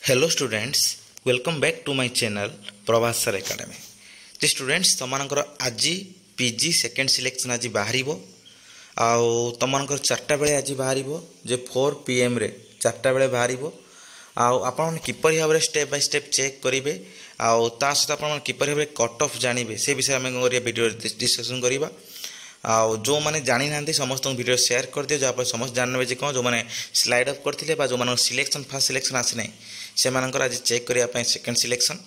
Hello students welcome back to my channel Prabhas sir academy जे students तुमर आज PG second selection आज बाहर आउ चार्टा बेले आज बाहर जे 4 PM रे चार्टा बेले बाहर आपण किपर भाव में स्टेप बाय स्टेप चेक करेंगे आउ ता सहित आप किपर भाव कट ऑफ जानवे से विषय आम वीडियो डिस्कसन करवा आउ जो मैंने जानी ना समस्त वीडियो शेयर कर दियो जहाँ समस्त जानवे कौन जो मैंने स्लाइड अप करते जो सिलेक्शन फास्ट सिलेक्शन आसी ना से आज चेक करने सेकेंड सिलेक्शन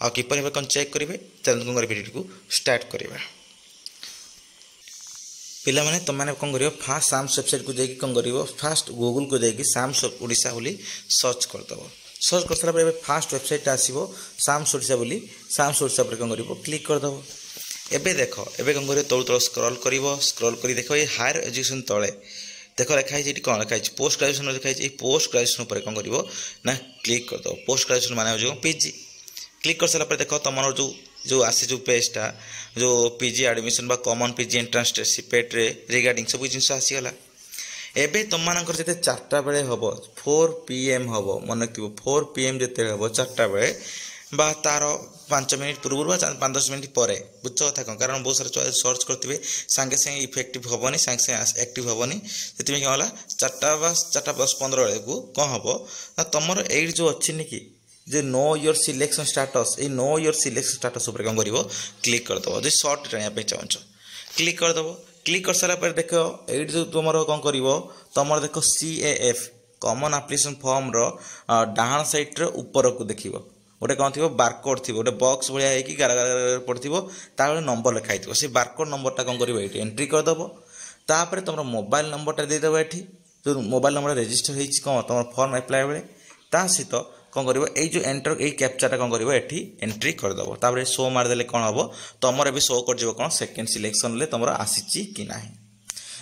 आ किपर भाव कौन चेक करेंगे चलो वीडियो को स्टार्ट करवा पिला माने तुम मैंने कौन कर फास्ट साम्स वेबसाइट को जाकि कौन कर फास्ट गूगल को जाकि साम्स ओडिशा बोली सर्च करदेव सर्च कर सारा फास्ट वेबसाइट आसो साम्स ओडिशा बोली साम्स ओडिशा पर कौन कर क्लिक करदेव एबे देख एबे कौन कर तौर तौर स्क्रॉल कर देख ये हायर एजुकेशन तले देख लिखाई कौन लिखाई पोस्ट ग्रेजुएशन लिखाई पोस्ट ग्रेजुएशन पर कौन कर ना क्लिक करदेव पोस्ट ग्रेजुएशन माने पीजी क्लिक कर सारा देख तुम जो जो आसी जो पेजटा जो पीजी एडमिशन बा common PG entrance test CPET रे रिगार्डिंग सब जिन आसीगला एबे तुम मानकर जते चार्टा बेले हम 4 PM हम मन रखियो 4 PM जते हम चार्टा बेले बा तार 5 मिनट पूर्व 5-10 मिनट पर बुझ कथा कौन कारण बहुत सारा सर्च करते सांगे सांगे इफेक्टिव हेनी सांगे सांगे एक्टिव हेनी से क्या होला 4:10-15 बेले को कौन हम ना तुम एट जो अच्छी नी कि जे नो योर सिलेक्शन स्टाटस ये नो योर सिलेक्शन स्टाटस उपर कौन कर क्लिक करदेव जो सर्ट जानापी चाहछ क्लिक करदेव क्लिक कर सारा देख ये जो तुम कौन कर तुम देख CAF कॉमन एप्लिकेशन फॉर्म डाहाण साइड ऊपर को देख गोटे कौन थी बारकोड थी गोटे बॉक्स भाई गार गार पड़े नंबर लिखाई थो से बारकोड नंबरटा कौन कर एंट्री करदेव तापर तुम मोबाइल नंबरटा देदेव ये जो मोबाइल नंबर रजिस्टर हो कौन तुम फॉर्म अप्लाई बेले ता सहित कौन कर जो एंटर ये कैप्चाटा कौन कर एंट्री करदेव तापर शो मारदे कौन हम तुम भी शो कर कौन सेकेंड सिलेक्शन तुम आसी कि ना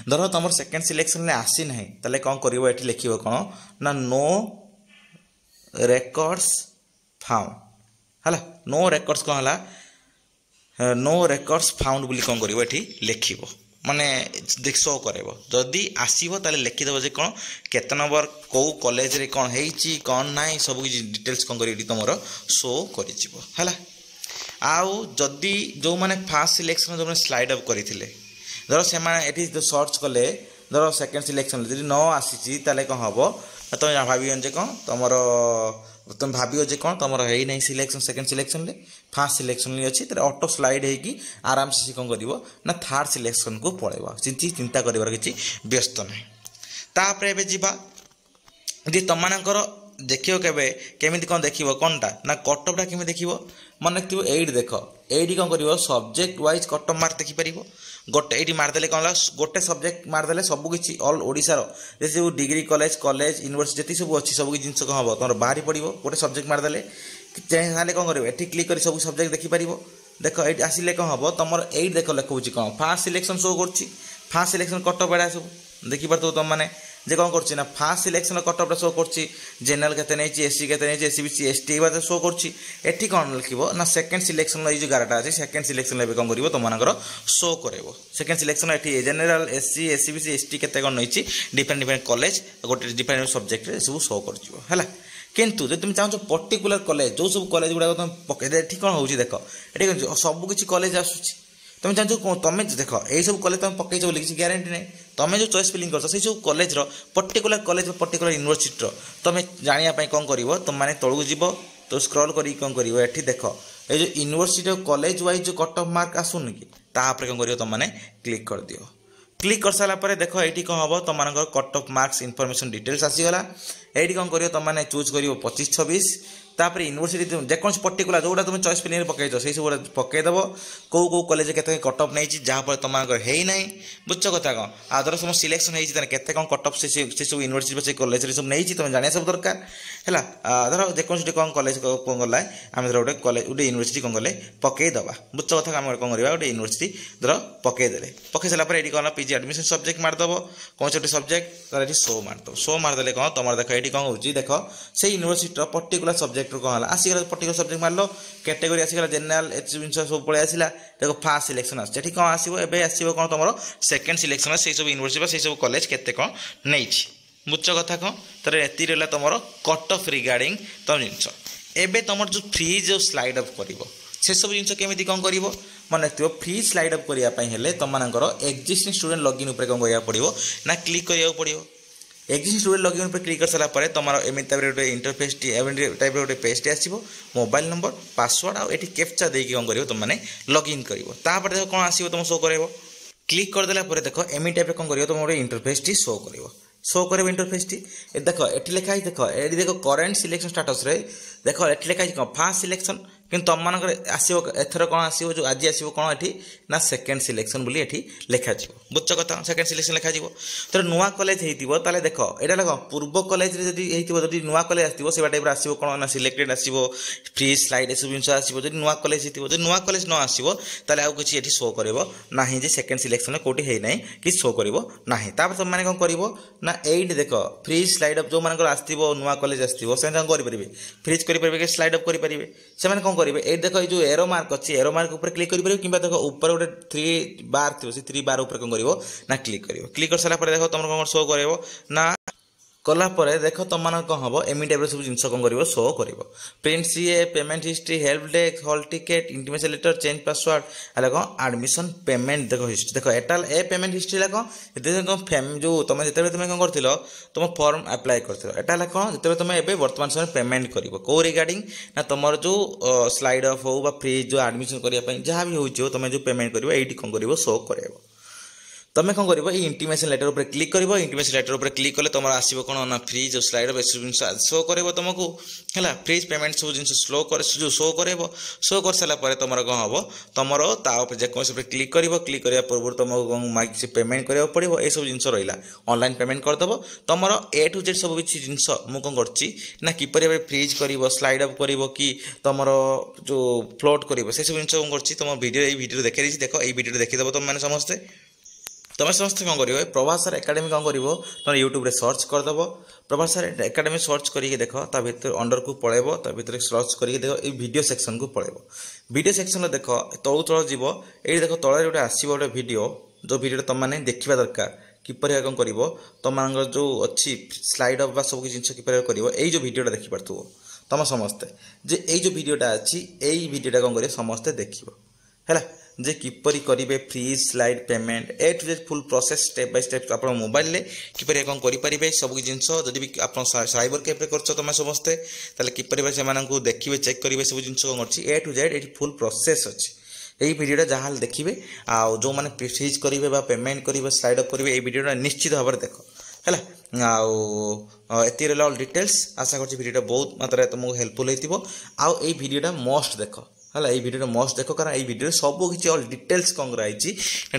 धर तुम सेकेंड सिलेक्शन आसी ना ताले कौन कर लिख कौन ना नो रेकर्ड्स फाउंड है नो रेकर्ड्स कौन है नो रेकर्ड्स फाउंड बोली कौन कर लिख माने देख शो करेब जदि आसो ताले लिखिदेव जे कौन केते नंबर कौ कॉलेज रे कौन है कौन ना सब किसी डिटेल्स कौन कर तुम शो कर आउ जदि जो मैंने फास्ट सिलेक्शन जो स्लाइड अप करते धर से जो सर्च कले धर सेकेंड सिलेक्शन जब न आसी ताले कौन हम तुम भाव कौन तुम तुम भाव जे कौन तुम है नहीं selection second selection fast selection अच्छी ऑटो स्लाइड होगी आराम से कौन कर ना थर्ड सिलेक्शन को पलैब चिंता कर किसी व्यस्त ना तापर जी तुम मानकर देखियो केमी कौन देख कौनटा ना कटअपटा केमी देख मन रखिए एट देख एटी कौन कर सब्जेक्ट वाइज कटअप मार्क देखिपर गोटे ये मारदे कौन गोटे सब्जेक्ट मारदे सबकि ऑल ओडिशार जैसे जो डिग्री कॉलेज कॉलेज यूनिवर्सिटी जी सब अच्छी सब जिन कौन हम तुम बाहरी पड़ो गोटे सब्जेक्ट मारदे चाहे कौन कर क्लिक कर सब सब्जेक्ट देखिपर देख ये आसिले कौन हम तुम एट देख लिखुची कौन फास्ट सिलेक्शन शो कर फास्ट सिलेक्शन कटअप एड़ा सब देखिपार तुम मैंने जे कौन कर फास्ट सिलेक्शन कटअपटा शो कर जेनराल के एससी के एससीबीसी एसटी बात शो कर कौन लिख ना सेकेंड सिलेक्शन ये जो गारटा अच्छे सेकेंड सिलेक्शन कौन कर तुम शो कर सेकेंड सिलेक्शन ये जेनराल एससी एससीबीसी एसटी के कौन नहीं डिफरेंट डिफरेंट कॉलेज गोटे डिफरेंट सब्जेक्ट सब शो कर किंतु जो तुम चाहो पर्टिकुलर कॉलेज जो सब कॉलेज गुड़ा तुम पकड़ ये कौन हो देख ये सबकि कॉलेज आसूँ तुम चाहो तुम देख यही सब कॉलेज तुम पकड़ बोली किसी ग्यारंटी नहीं तुम जो चॉइस फिलिंग कर सब college particular college particular university तुम जानापी कौन कर तुम मैंने तौक जीव तो स्क्रॉल करी कौन कर ये देख ये जो यूनिवर्सिटी कॉलेज वाइज जो कट ऑफ मार्क आसून कि तापर कौन कर तुम मैंने क्लिक कर दियो क्लिक कर सारापर देख ये कौन हम तुम cut off marks information details आसीगला ये कौन कर तुम मैंने चूज कर 25-26 तापर यूनिवर्सिटी जेको पर्टिकुलर जोटा तुम चॉइस फिलिंग पकड़ से सब पकईदेव कौ कॉलेज के कट ऑफ नहीं जहाँफल तुम है ना बुझ कथा कौन आदर सब सिलेक्शन होते कौन कट ऑफ से सब यूनिवर्सिटी से कॉलेज सब नहीं तुम जाना सब दरकार है धर जेको कौन कॉलेज कौन गला आम धर गोटे कॉलेज गोटे यूनिवर्सिटी कौन कले पकईदबा बुझ कथा आम कौन करवा गोटे यूनिवर्सिटी धर पकईदे पकई सारापर ये कौन पीजी एडमिशन सब्जेक्ट मारदेव कौन से सब्जेक्ट ये शो मारदेव शो मारदे कौन तुम देख ये कौन हो देख से यूनिवर्सिटी पर्टिकुलर सब्जेक्ट कौन आसीगला पर्टिकुलर सब्जेक्ट मारल कैटेगरी आसीगला जेनराल सब पलि आसला देखो फास्ट सिलेक्शन आसो कौन आसो कौन तुम सेकेंड सिलेक्शन से सब यूनिवर्सिटी से सब कॉलेज केते कौन नहीं बुझ कथा कौन तर एति रहला तुम कट ऑफ रिगार्डिंग तुम जिनस एबे तुम जो फ्री जो स्लाइड अप कर से सब जिन केमी कौन कर मन रखिए फ्री स्लाइड अप करने तुम एक्जिस्टिंग स्टूडेंट लॉगिन उपर कौन करा पड़ो ना क्लिक करा पड़ो एक्जिस्टिंग स्टूडेंट लॉगिन पर क्लिक कर सारा पर तुम एमती टाइप गोटे इंटरफेस टाइप गोटे पेजटे आसो मोबाइल नंबर पासवर्ड आउ ये कैप्चा देकी कौन कर तुमने लॉगिन कर देख कौन आसो तुम शो कर क्लिक करदेला देख एमती टाइप कौन कर तुम गोटे इंटरफेस टी शो कर इंटरफेस टी देख ये लिखाई देख ये देख करेन्ट सिलेक्शन स्टाटस देख ये लिखाई कौन फास्ट सिलेक्शन कि तुम मान आसो एथर कौन आसो जो आज आसो कौन ये ना सेकेंड सिलेक्शन बोली ये लिखा बुझ कथा सेकेंड सिलेक्शन लिखा तो नुआ कॉलेज होता देख यहाँ देख पूर्व कॉलेज जब नुआ कॉलेज आसो से टाइप आसो कौन ना सिलेक्टेड आसो फ्री स्लाइड ये सब जिन आसो जो नुआ कॉलेज जो नुआ कॉलेज न आसो आउ कि ये शो कर ना जे सेकेंड सिलेक्शन कौटी है ना कि शो कर ना तुम मैंने कौन कर ना एट देख फ्री स्लाइड अप जो मान आसो नुआ कॉलेज आसो से करेंगे फ्रीज करेंगे स्लाइड अप करेंगे से कौन करेंगे ये देख ये जो एरो मार्क अच्छी एरो मार्क ऊपर क्लिक करेंगे कि देख ऊपर गोटे 3 बार थी से 3 बार ऊपर कौन कर क्लिक कर सारा देख तुम कौन शो कर ना कलापर देख तुम मान कौन हम एम टाइप सब जिन कौन कर शो कर print CA payment history help desk hall ticket intimation letter change password है कौन एडमिशन पेमेंट देख हिस्ट्री देख एटा ए पेमेंट हिस्ट्री है कौन तुम जो तुम जो तुम कौन कर तुम फॉर्म अप्लाई कर कौन जो तुम ए बर्तमान समय पेमेंट कर कौ रिगार्डिंग ना तुम जो स्लाइड अफ हो फ्री जो एडमिशन करने जहाँ भी हो तुम जो पेमेंट कर ये कौन कर शो कर तुम कौन कर इंटिमेशन लेटर ऊपर क्लिक कर इंटिमेशन लेटर ऊपर क्लिक कले तुम आसो कौन ना फ्री जो स्लाइड जिन शो कर तुमको है फ्री पेमेंट सब जिन जो शो कर शो कर सारापर तुम कौन हम तुम जेकोसी क्लिक क्लिक करने पूर्व तुमको मांग पेमेंट करा पड़ो ये सब जिन रहा ऑनलाइन पेमेंट करदेव तुम ए टू जेड सब किसी जिन मुझे कौन कर किपर फ्रीज कर स्लाइड अप कर कि तुम जो फ्लोट कर सब जिन कौन कर तुम भिडियो देखी देख ये भिडियो देखीदेव तुम मैंने समस्ते तुम समस्ते कौन कर प्रभास सर एकेडमी कौन कर तुम यूट्यूब सर्च करदेव प्रभास सर एकेडमी सर्च करके देख भर अंडर को पलैब भर सर्च करके देख ये वीडियो सेक्शन को पलैब वीडियो सेक्शन देख तलू तल जीव ये देख तले गोटे आसो गोटे वीडियो जो वीडियो तुम मैंने देखा दरकार किपर कौन कर तुम जो अच्छी स्लाइड अप सब जिन किपर कर जो वीडियोटा देखिपु तुम समस्ते जे ये जो वीडियोटा अच्छी यही वीडियोटा कौन कर समस्ते देख है जे किपरि करेंगे free slide payment A to Z full process step by step आप मोबाइल किपरि कौन करेंगे सब जिनस जदि आप साइबर कैफे कर तुम समस्ते किपरि से देखिए चेक करेंगे सब जिन कौन ए टू जेड ये फुल प्रोसेस अच्छी यही भिडियोटा जहाँ देखिए आउ जो मैंने फ्रीज करेंगे पेमेंट करेंगे स्लाइड अप करेंगे ये भिडियोटा निश्चित भाव में देख है आती रहा ऑल डिटेल्स आशा कर भिडियोटा बहुत मात्रा तुमको हेल्पफुल हो आउ ये भिडियोटा मस्ट देख है ये भिडियो मस्ट देख कारण ये भिडियो सब किसी ऑल डिटेल्स कौन कराई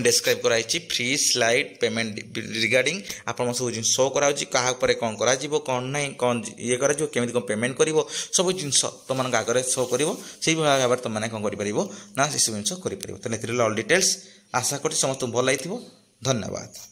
डिस्क्राइब कराई फ्री स्लाइड पेमेंट रिगार्डिंग आप सब जिन शो कर कौन कौन ना कौन ये करमी कौन पेमेंट कर सब जिन तुम आगे शो कर भाव में तुमने कौन कर ना से सब जिन कर ऑल डिटेल्स आशा कर समस्त भल लगी धन्यवाद।